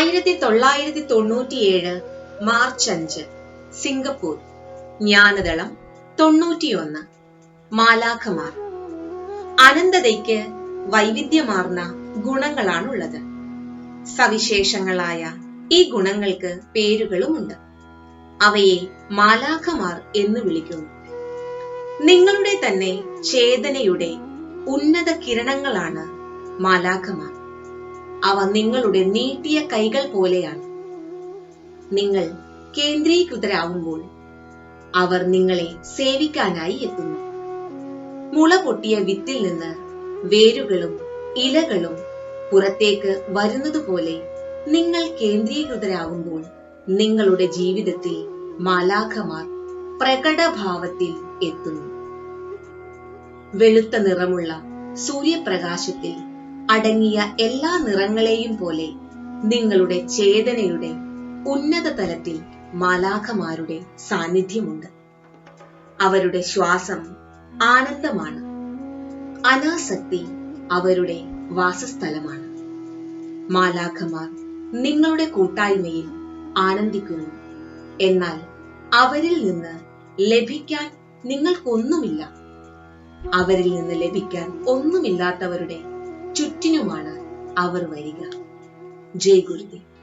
1997 March 5 Singapore. ജ്ഞാനദളം 91. മാലാഖമാർ. അനന്തതയ്ക്ക് വൈവിധ്യമാർന്ന ഗുണങ്ങളാണുള്ളത്. സവിശേഷങ്ങളായ ഈ ഗുണങ്ങൾക്ക് പേരുകളുമുണ്ട്. അവയെ മാലാഖമാർ എന്ന് വിളിക്കുന്നു. നിങ്ങളുടെ തന്നെ ചേതനയുടെ ഉന്നത കിരണങ്ങളാണ് മാലാഖമാർ. അവ നിങ്ങളുടെ നീട്ടിയ കൈകൾ പോലെയാണ്. നിങ്ങൾ കേന്ദ്രീകൃതരാകുമ്പോൾ അവർ നിങ്ങളെ സേവിക്കാനായി എത്തുന്നു. മുള പൊട്ടിയ വിത്തിൽ നിന്ന് വേരുകളും ഇലകളും പുറത്തേക്ക് വരുന്നത് പോലെ നിങ്ങൾ കേന്ദ്രീകൃതരാകുമ്പോൾ നിങ്ങളുടെ ജീവിതത്തിൽ മാലാഖമാർ പ്രകടഭാവത്തിൽ എത്തുന്നു. വെളുത്ത നിറമുള്ള സൂര്യപ്രകാശത്തിൽ അടങ്ങിയ എല്ലാ നിറങ്ങളെയും പോലെ നിങ്ങളുടെ ചേതനയുടെ ഉന്നത തലത്തിൽ മാലാഖമാരുടെ സാന്നിധ്യമുണ്ട്. അവരുടെ ശ്വാസം ആനന്ദമാണ്. അനാസക്തി അവരുടെ വാസസ്ഥലമാണ്. മാലാഖമാർ നിങ്ങളുടെ കൂട്ടായ്മയിൽ ആനന്ദിക്കുന്നു. എന്നാൽ അവരിൽ നിന്ന് ലഭിക്കാൻ നിങ്ങൾക്കൊന്നുമില്ല. അവരിൽ നിന്ന് ലഭിക്കാൻ ഒന്നുമില്ലാത്തവരുടെ ചുറ്റിനുമാണ് അവർ വരിക. ജയ് ഗുരുദേവ്.